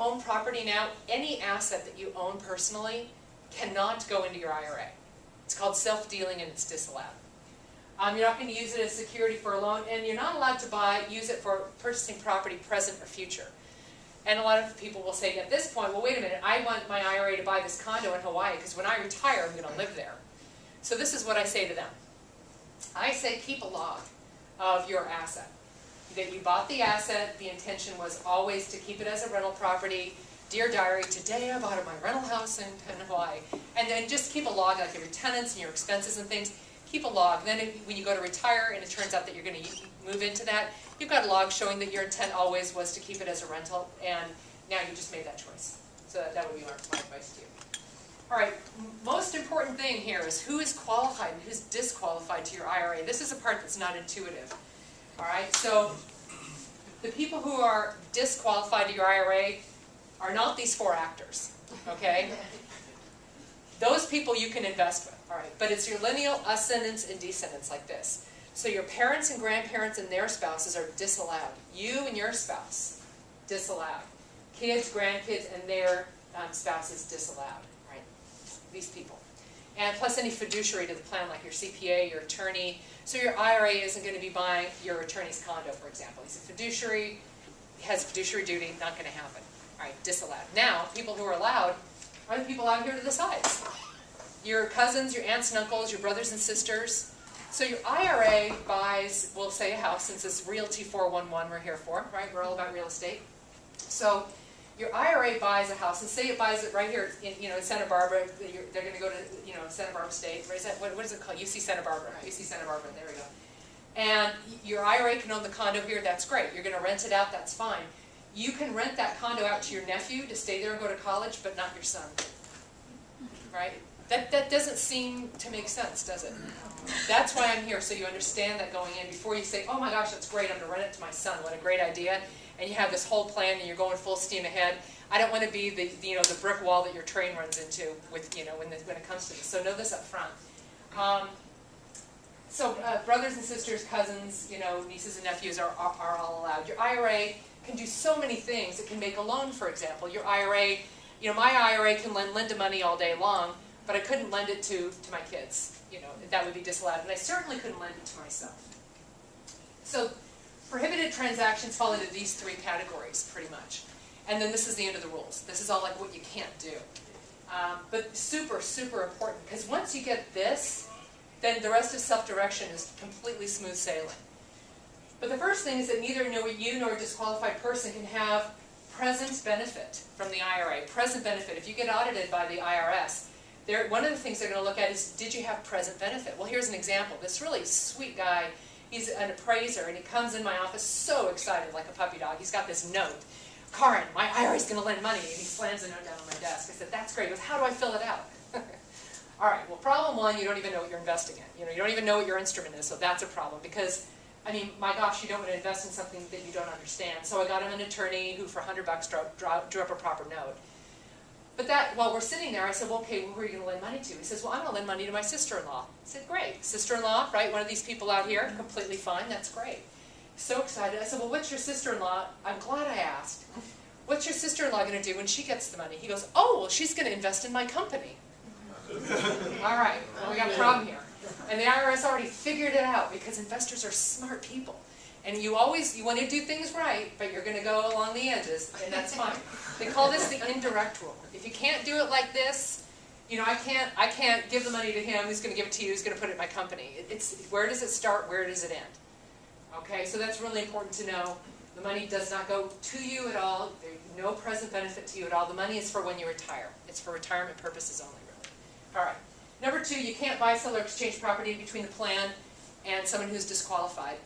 own property now, any asset that you own personally cannot go into your IRA. It's called self-dealing and it's disallowed. You're not going to use it as security for a loan, and you're not allowed to use it for purchasing property present or future. And a lot of people will say at this point, well, wait a minute, I want my IRA to buy this condo in Hawaii because when I retire, I'm going to live there. So this is what I say to them. I say keep a log of your asset. That you bought the asset, the intention was always to keep it as a rental property. Dear diary, today I bought my rental house in Hawaii. And then just keep a log, like your tenants and your expenses and things. Keep a log. Then when you go to retire and it turns out that you're going to move into that, you've got a log showing that your intent always was to keep it as a rental, and now you just made that choice. So that would be my advice to you. All right, most important thing here is who is qualified and who's disqualified to your IRA. This is a part that's not intuitive. All right, so the people who are disqualified to your IRA are not these four actors, okay? Those people you can invest with, all right? But it's your lineal ascendants and descendants like this. So your parents and grandparents and their spouses are disallowed. You and your spouse, disallowed. Kids, grandkids, and their spouses disallowed, right? These people. And plus any fiduciary to the plan, like your CPA, your attorney. So your IRA isn't going to be buying your attorney's condo, for example. He's a fiduciary, has fiduciary duty, not going to happen. All right, disallowed. Now, people who are allowed are the people out here to the sides. Your cousins, your aunts and uncles, your brothers and sisters. So your IRA buys, we'll say a house, since it's Realty 411 we're here for, right? We're all about real estate. So your IRA buys a house, and say it buys it right here in, in Santa Barbara. They're going to go to, Santa Barbara State. What is it called? UC Santa Barbara. UC Santa Barbara. There we go. And your IRA can own the condo here. That's great. You're going to rent it out. That's fine. You can rent that condo out to your nephew to stay there and go to college, but not your son. Right? That doesn't seem to make sense, does it? That's why I'm here, so you understand that going in before you say, oh my gosh, that's great, I'm going to rent it to my son. What a great idea. And you have this whole plan and you're going full steam ahead. I don't want to be the brick wall that your train runs into with when it comes to this. So know this up front. Brothers and sisters, cousins, nieces and nephews are all allowed. Your IRA can do so many things. It can make a loan, for example. Your IRA, my IRA can lend Linda money all day long, but I couldn't lend it to my kids. That would be disallowed, and I certainly couldn't lend it to myself. So prohibited transactions fall into these three categories, pretty much. And then this is the end of the rules. This is all like what you can't do. But super, super important, because once you get this, then the rest of self-direction is completely smooth sailing. But the first thing is that neither you nor a disqualified person can have present benefit from the IRA. Present benefit. If you get audited by the IRS, one of the things they're going to look at is, did you have present benefit? Well, here's an example. This really sweet guy, he's an appraiser, and he comes in my office so excited, like a puppy dog. He's got this note. Karen, my IRA is going to lend money. And he slams the note down on my desk. I said, that's great. He goes, how do I fill it out? All right, well, problem one, you don't even know what you're investing in. You don't even know what your instrument is, so that's a problem. Because, my gosh, you don't want to invest in something that you don't understand. So I got him an attorney who, for $100, drew up a proper note. But while we're sitting there, I said, well, okay, who are you going to lend money to? He says, well, I'm going to lend money to my sister-in-law. I said, great. Sister-in-law, right? One of these people out here, completely fine. That's great. So excited. I said, well, what's your sister-in-law? I'm glad I asked. What's your sister-in-law going to do when she gets the money? He goes, oh, well, she's going to invest in my company. All right, well, we got a problem here. And the IRS already figured it out because investors are smart people. And you want to do things right, but you're going to go along the edges, and that's fine. They call this the indirect rule. If you can't do it like this, I can't give the money to him, who's going to give it to you, who's going to put it in my company. It's where does it start, where does it end? Okay, so that's really important to know. The money does not go to you at all. There's no present benefit to you at all. The money is for when you retire. It's for retirement purposes only, really. All right. Number two, you can't buy, sell, or exchange property between the plan and someone who's disqualified.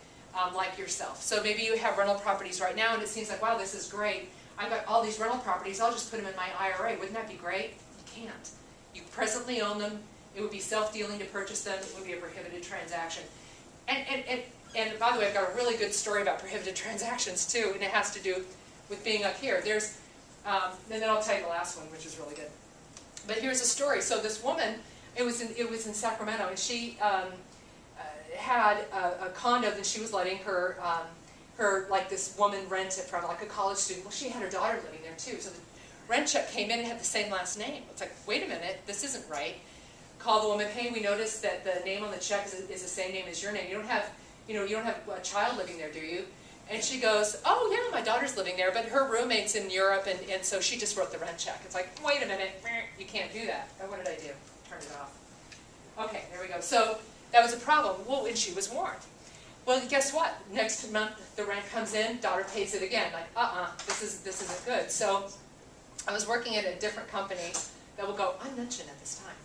Like yourself. So maybe you have rental properties right now and it seems like, wow, this is great. I've got all these rental properties, I'll just put them in my IRA. Wouldn't that be great? You can't. You presently own them. It would be self-dealing to purchase them. It would be a prohibited transaction. And by the way, I've got a really good story about prohibited transactions too, and it has to do with being up here. And then I'll tell you the last one, which is really good. But here's a story. So this woman, it was in Sacramento, and she had a condo that she was letting her like this woman rented from, like a college student. Well, she had her daughter living there too. So the rent check came in and had the same last name. It's like, wait a minute, this isn't right. Call the woman, hey, we noticed that the name on the check is the same name as your name. You don't have a child living there, do you? And she goes, oh yeah, my daughter's living there, but her roommate's in Europe, and so she just wrote the rent check. It's like, wait a minute, you can't do that. Oh, what did I do? Turn it off. Okay, there we go. So that was a problem. Well, and she was warned. Well, guess what? Next month the rent comes in, daughter pays it again. Like, this isn't good. So I was working at a different company that will go unmentioned at this time.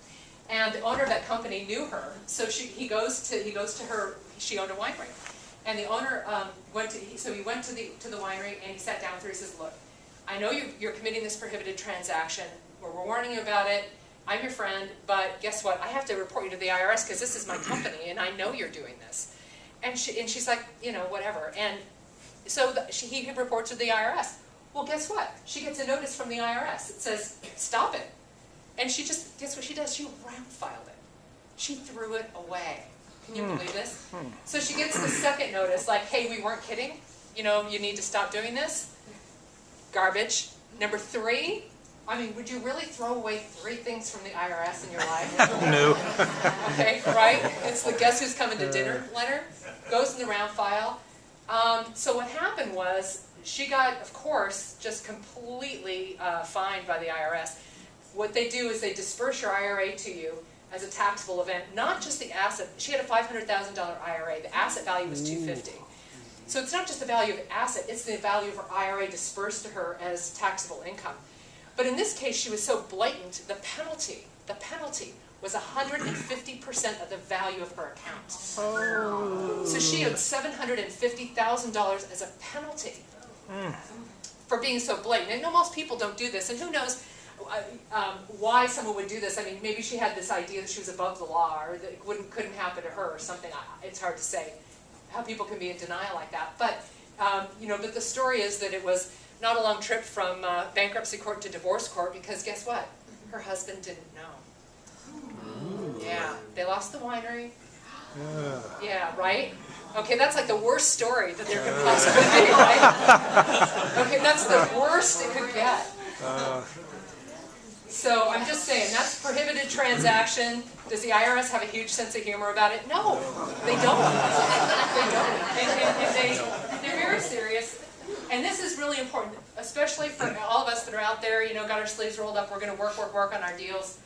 And the owner of that company knew her, so he goes to her. She owned a winery, and the owner went to the winery, and he sat down with her. He says, "Look, I know you're committing this prohibited transaction. We're warning you about it. I'm your friend, but guess what? I have to report you to the IRS because this is my company, and I know you're doing this." And she's like, whatever. And so he reports to the IRS. Well, guess what? She gets a notice from the IRS. It says, "Stop it." And she just, guess what she does? She round filed it. She threw it away. Can you believe this? So she gets the second notice, like, hey, we weren't kidding. You need to stop doing this. Garbage. Number 3, I mean, would you really throw away 3 things from the IRS in your life? No. Okay, right? It's the guess who's coming to dinner letter. Goes in the round file. So what happened was, she got, of course, just completely fined by the IRS. What they do is they disperse your IRA to you as a taxable event, not just the asset. She had a $500,000 IRA. The asset value was $250,000. So it's not just the value of the asset, it's the value of her IRA dispersed to her as taxable income. But in this case, she was so blatant, the penalty was 150% of the value of her account. Oh. So she owed $750,000 as a penalty for being so blatant. And most people don't do this, and who knows why someone would do this. I mean, maybe she had this idea that she was above the law, or that it couldn't happen to her, or something. It's hard to say how people can be in denial like that. But but the story is that it was not a long trip from bankruptcy court to divorce court, because guess what? Her husband didn't know. Yeah, they lost the winery. Yeah, right? Okay, that's like the worst story that there could possibly be, right? Okay, that's the worst it could get. So I'm just saying, that's prohibited transaction. Does the IRS have a huge sense of humor about it? No, they don't. They don't. And they're very serious. And this is really important, especially for all of us that are out there, got our sleeves rolled up, we're going to work on our deals.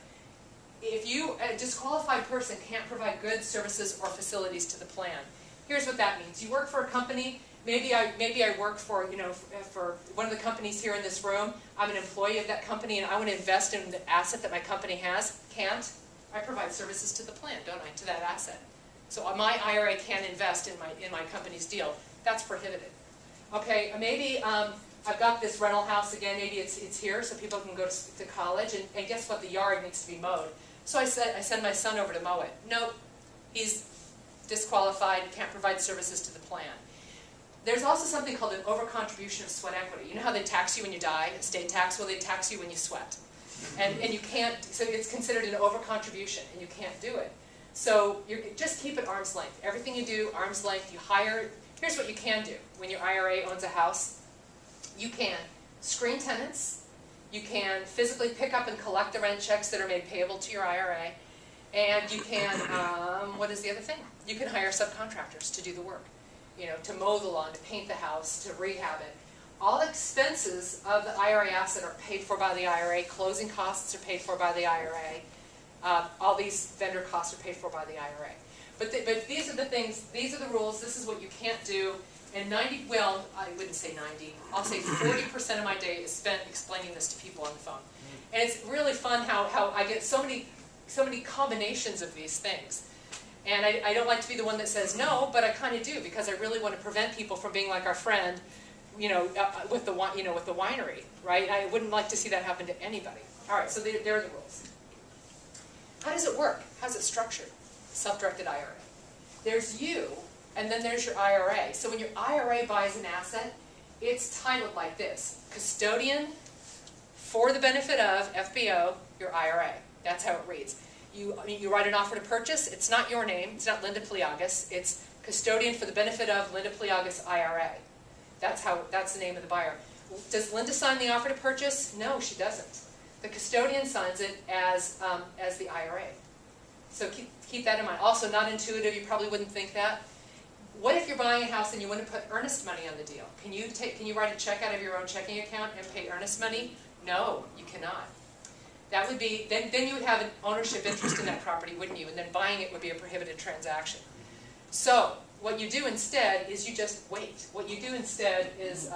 If a disqualified person can't provide goods, services, or facilities to the plan, here's what that means. You work for a company. Maybe I work for for one of the companies here in this room. I'm an employee of that company, and I want to invest in the asset that my company has. Can't. I provide services to the plan, don't I, to that asset? So my IRA can't invest in my company's deal. That's prohibited. Okay. Maybe I've got this rental house again. Maybe it's here so people can go to college. And guess what? The yard needs to be mowed. So I send my son over to mow it. Nope. He's disqualified. Can't provide services to the plan. There's also something called an overcontribution of sweat equity. You know how they tax you when you die, estate tax? Well, they tax you when you sweat. And you can't, so it's considered an overcontribution, and you can't do it. So just keep it arm's length. Everything you do, arm's length. You hire, here's what you can do when your IRA owns a house. You can screen tenants. You can physically pick up and collect the rent checks that are made payable to your IRA. And you can, what is the other thing? You can hire subcontractors to do the work. To mow the lawn, to paint the house, to rehab it. All expenses of the IRA asset are paid for by the IRA. Closing costs are paid for by the IRA. All these vendor costs are paid for by the IRA. But these are the things, these are the rules, this is what you can't do. And I wouldn't say 90, I'll say 40% of my day is spent explaining this to people on the phone. And it's really fun how I get so many combinations of these things. And I don't like to be the one that says no, but I kind of do, because I really want to prevent people from being like our friend, with the winery, right? I wouldn't like to see that happen to anybody. All right, so there are the rules. How does it work? How's it structured? Self-directed IRA. There's you, and then there's your IRA. So when your IRA buys an asset, it's titled like this: custodian for the benefit of FBO, your IRA. That's how it reads. You write an offer to purchase. It's not your name. It's not Linda Pliagas. It's custodian for the benefit of Linda Pliagas IRA. That's the name of the buyer. Does Linda sign the offer to purchase? No, she doesn't. The custodian signs it as the IRA. So keep that in mind. Also, not intuitive, you probably wouldn't think that. What if you're buying a house and you want to put earnest money on the deal? Can you write a check out of your own checking account and pay earnest money? No, you cannot. That would be, then you would have an ownership interest in that property, wouldn't you? And then buying it would be a prohibited transaction. So what you do instead is you just wait. What you do instead is,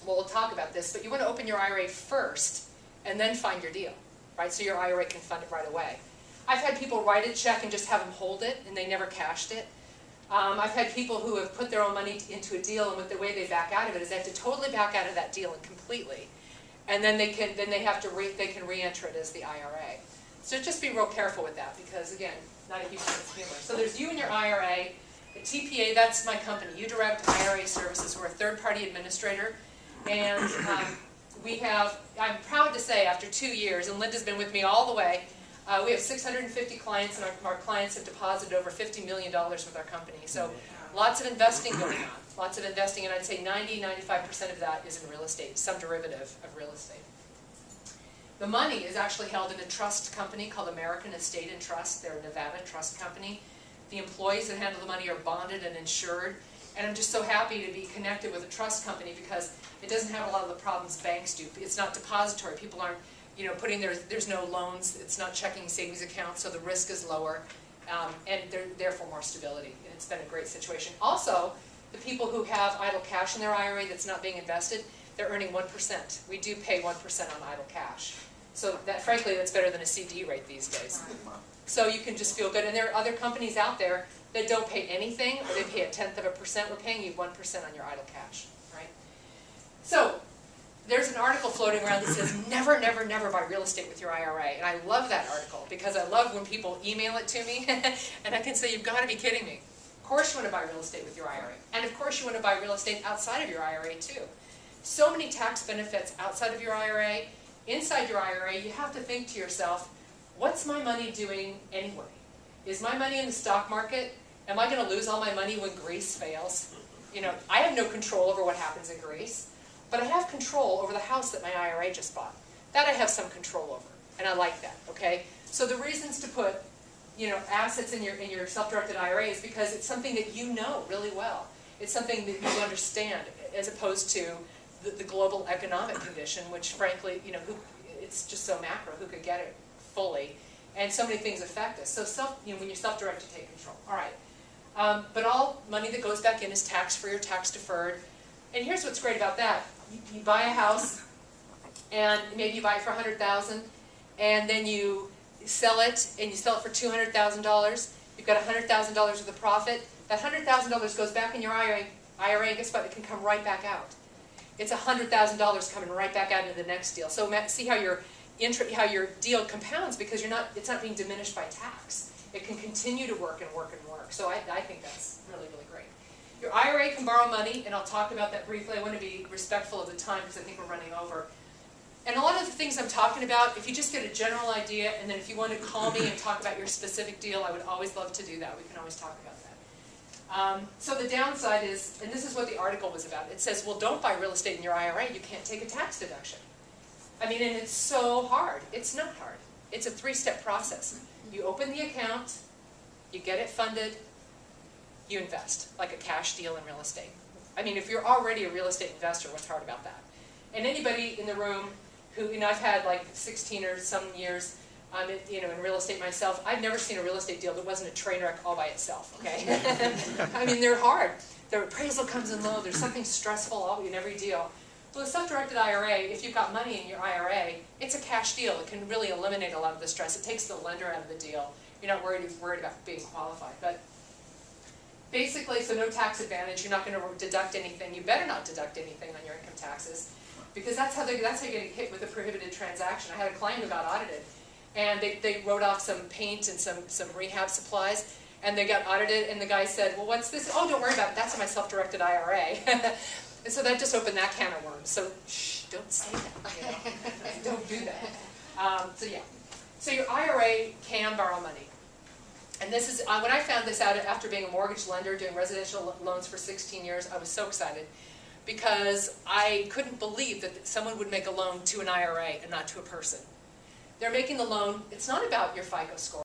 well, we'll talk about this, but you want to open your IRA first and then find your deal, right? So your IRA can fund it right away. I've had people write a check and just have them hold it, and they never cashed it. I've had people who have put their own money into a deal, and with the way they back out of it is they have to totally back out of that deal and completely, and then they can re-enter it as the IRA. So just be real careful with that, because again, not a huge sense of humor. So there's you and your IRA. The TPA, that's my company, Direct IRA Services. We're a third-party administrator, and I'm proud to say, after 2 years, and Linda's been with me all the way, we have 650 clients, and our clients have deposited over $50 million with our company. So lots of investing going on, lots of investing, and I'd say 90–95% of that is in real estate, some derivative of real estate. The money is actually held in a trust company called American Estate and Trust. They're a Nevada trust company. The employees that handle the money are bonded and insured, and I'm just so happy to be connected with a trust company because it doesn't have a lot of the problems banks do. It's not depository. People aren't, putting there's no loans. It's not checking savings accounts, so the risk is lower, and therefore more stability. And it's been a great situation. Also, the people who have idle cash in their IRA that's not being invested, they're earning 1%. We do pay 1% on idle cash. So that, frankly, that's better than a CD rate these days. So you can just feel good. And there are other companies out there that don't pay anything, or they pay 0.1%. We're paying you 1% on your idle cash, right? So there's an article floating around that says, never, never, never buy real estate with your IRA. And I love that article because I love when people email it to me and I can say, you've got to be kidding me. Of course you want to buy real estate with your IRA. And of course you want to buy real estate outside of your IRA too. So many tax benefits outside of your IRA. Inside your IRA, you have to think to yourself, what's my money doing anyway? Is my money in the stock market? Am I going to lose all my money when Greece fails? I have no control over what happens in Greece. But I have control over the house that my IRA just bought. That I have some control over, and I like that, okay? So the reasons to put, assets in your self-directed IRA is because it's something that you know really well. It's something that you understand, as opposed to the global economic condition, which frankly, it's just so macro, who could get it fully? And so many things affect us. So when you're self-directed, take control. All right. But all money that goes back in is tax-free or tax-deferred. And here's what's great about that. You buy a house, and maybe you buy it for $100,000, and then you sell it, and you sell it for $200,000. You've got $100,000 worth of profit. That $100,000 goes back in your IRA, and guess what? It can come right back out. It's $100,000 coming right back out into the next deal. So see how your deal compounds because it's not being diminished by tax. It can continue to work and work and work. So I think that's really, really great. Your IRA can borrow money, and I'll talk about that briefly. I want to be respectful of the time because I think we're running over. And a lot of the things I'm talking about, if you just get a general idea, and then if you want to call me and talk about your specific deal, I would always love to do that. We can always talk about that. So the downside is, and this is what the article was about, it says, well, don't buy real estate in your IRA. You can't take a tax deduction. I mean, and it's so hard. It's not hard. It's a 3-step process. You open the account, you get it funded, you invest, like a cash deal in real estate. I mean, if you're already a real estate investor, what's hard about that? And anybody in the room who, I've had like 16 or some years, in real estate myself, I've never seen a real estate deal that wasn't a train wreck all by itself, okay? I mean, they're hard. Their appraisal comes in low, there's something stressful in every deal. Well, a self-directed IRA, if you've got money in your IRA, it's a cash deal. It can really eliminate a lot of the stress. It takes the lender out of the deal. You're not worried about being qualified. But basically, so no tax advantage. You're not going to deduct anything. You better not deduct anything on your income taxes, because that's how you're going to get hit with a prohibited transaction. I had a client who got audited, and they wrote off some paint and some rehab supplies, and they got audited, and the guy said, well, what's this? Oh, don't worry about it. That's in my self-directed IRA. And so that just opened that can of worms. So shh, don't say that. Don't do that. So yeah. So your IRA can borrow money. And this is, when I found this out after being a mortgage lender, doing residential loans for 16 years, I was so excited. because I couldn't believe that someone would make a loan to an IRA and not to a person. They're making the loan, it's not about your FICO score.